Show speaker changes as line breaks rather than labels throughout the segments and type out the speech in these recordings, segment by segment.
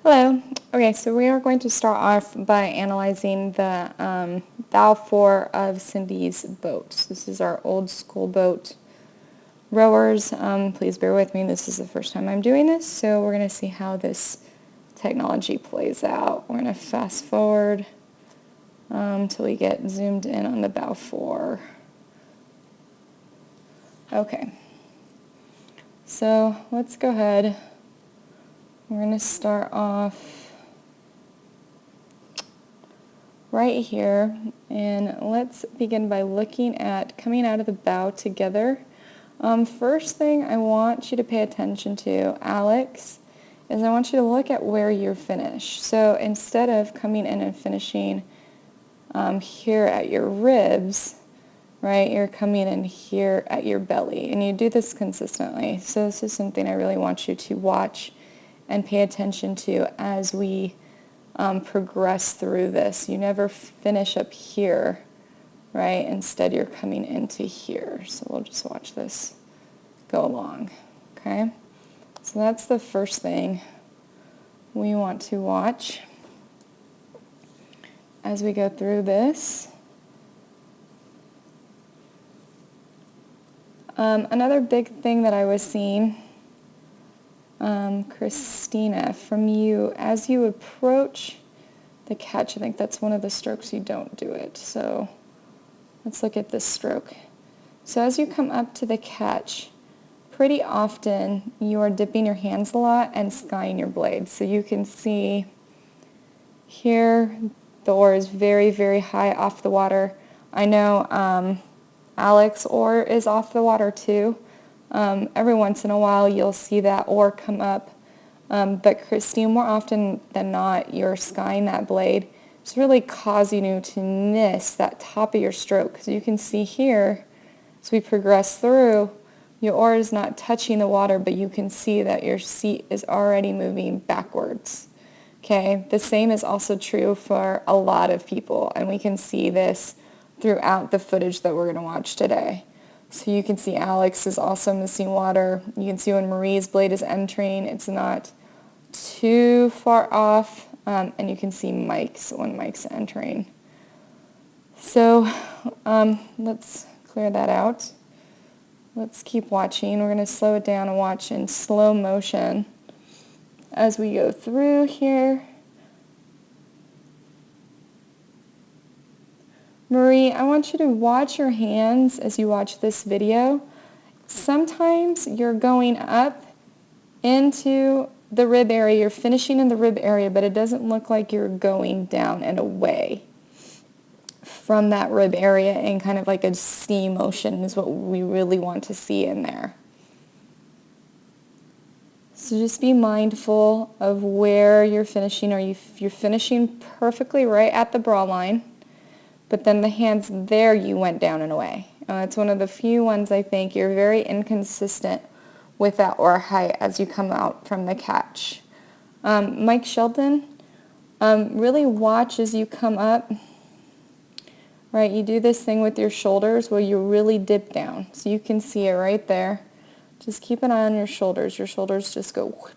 Hello. Okay, so we are going to start off by analyzing the bow 4 of Cindy's boat. This is our old school boat. Rowers, please bear with me. This is the first time I'm doing this, so we're going to see how this technology plays out. We're going to fast forward until we get zoomed in on the bow 4. Okay, so let's go ahead. We're going to start off right here, and let's begin by looking at coming out of the bow together. First thing I want you to pay attention to, Alex, is I want you to look at where you're finished. So instead of coming in and finishing here at your ribs, right, you're coming in here at your belly, and you do this consistently. So this is something I really want you to watch and pay attention to as we progress through this. You never finish up here, right? Instead, you're coming into here. So we'll just watch this go along, okay? So that's the first thing we want to watch as we go through this. Another big thing that I was seeing, Christina, from you, as you approach the catch, I think that's one of the strokes you don't do it. So let's look at this stroke. So as you come up to the catch, pretty often you are dipping your hands a lot and skying your blade. So you can see here the oar is very, very high off the water. I know Alex oar is off the water too. Every once in a while you'll see that oar come up, but Christine, more often than not, you're skying that blade. It's really causing you to miss that top of your stroke. So you can see here, as we progress through, your oar is not touching the water, but you can see that your seat is already moving backwards. Okay, the same is also true for a lot of people, and we can see this throughout the footage that we're going to watch today. So you can see Alex is also missing water. You can see when Marie's blade is entering, it's not too far off, and you can see Mike's when Mike's entering. So let's clear that out. Let's keep watching. We're going to slow it down and watch in slow motion as we go through here. Marie, I want you to watch your hands as you watch this video. Sometimes you're going up into the rib area, you're finishing in the rib area, but it doesn't look like you're going down and away from that rib area, and kind of like a C motion is what we really want to see in there. So just be mindful of where you're finishing. You're finishing perfectly right at the bra line, but then the hands there, you went down and away. It's one of the few ones I think you're very inconsistent with that oar height as you come out from the catch. Mike Sheldon, really watch as you come up. Right, you do this thing with your shoulders where you really dip down. So you can see it right there. Just keep an eye on your shoulders. Your shoulders just go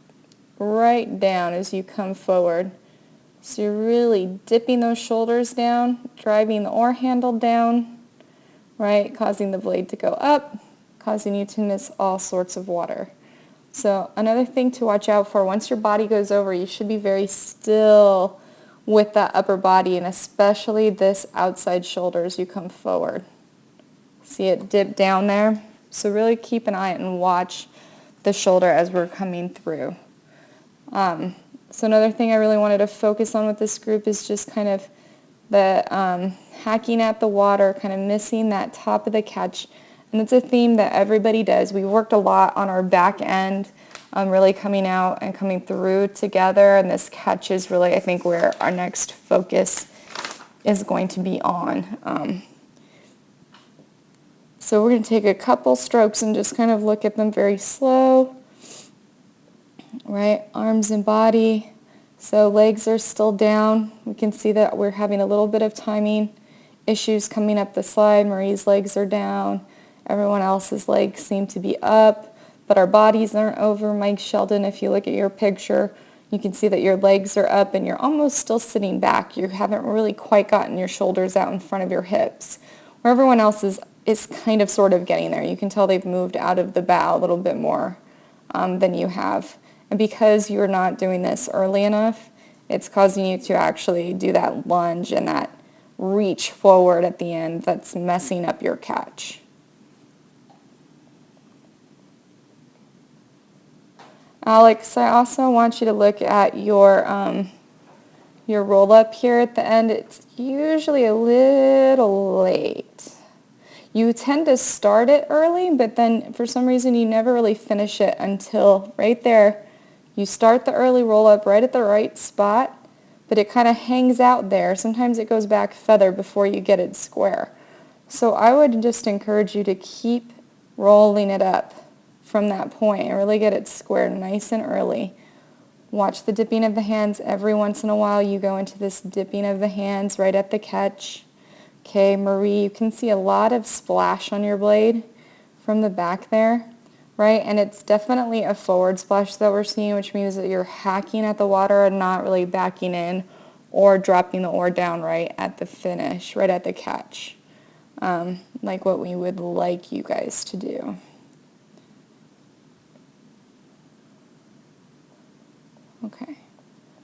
right down as you come forward. So you're really dipping those shoulders down, driving the oar handle down, right, causing the blade to go up, causing you to miss all sorts of water. So another thing to watch out for, once your body goes over, you should be very still with that upper body, and especially this outside shoulder as you come forward. See it dip down there? So really keep an eye and watch the shoulder as we're coming through. So another thing I really wanted to focus on with this group is just kind of the hacking at the water, kind of missing that top of the catch. And it's a theme that everybody does. We worked a lot on our back end, really coming out and coming through together, and this catch is really, I think, where our next focus is going to be on. So we're going to take a couple strokes and just kind of look at them very slow, right? Arms and body. So legs are still down. We can see that we're having a little bit of timing issues coming up the slide. Marie's legs are down. Everyone else's legs seem to be up, but our bodies aren't over. Mike Sheldon, if you look at your picture, You can see that your legs are up and you're almost still sitting back. You haven't really quite gotten your shoulders out in front of your hips. Where everyone else is kind of sort of getting there. You can tell they've moved out of the bow a little bit more than you have. And because you're not doing this early enough, it's causing you to actually do that lunge and that reach forward at the end that's messing up your catch. Alex, I also want you to look at your roll up here at the end. It's usually a little late. You tend to start it early, but then for some reason you never really finish it until right there. You start the early roll up right at the right spot, but it kind of hangs out there. Sometimes it goes back feather before you get it square. So I would just encourage you to keep rolling it up from that point and really get it square nice and early. Watch the dipping of the hands. Every once in a while you go into this dipping of the hands right at the catch. Okay, Marie, you can see a lot of splash on your blade from the back there, right? And it's definitely a forward splash that we're seeing, which means that you're hacking at the water and not really backing in or dropping the oar down right at the finish, right at the catch, like what we would like you guys to do. Okay,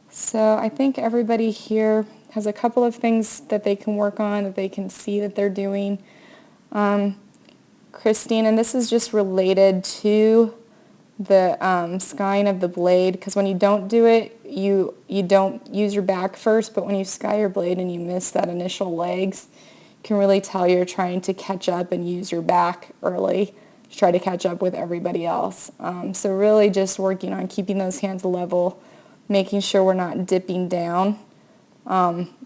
so I think everybody here has a couple of things that they can work on, that they can see that they're doing. Christine, and this is just related to the skying of the blade, because when you don't do it, you don't use your back first, but when you sky your blade and you miss that initial legs, you can really tell you're trying to catch up and use your back early to try to catch up with everybody else. So really just working on keeping those hands level, making sure we're not dipping down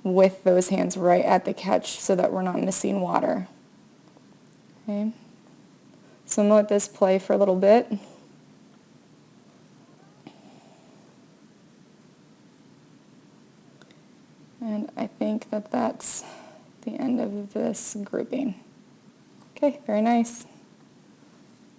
with those hands right at the catch so that we're not missing water. Okay. So I'm going to let this play for a little bit. And I think that that's the end of this grouping. Okay, very nice.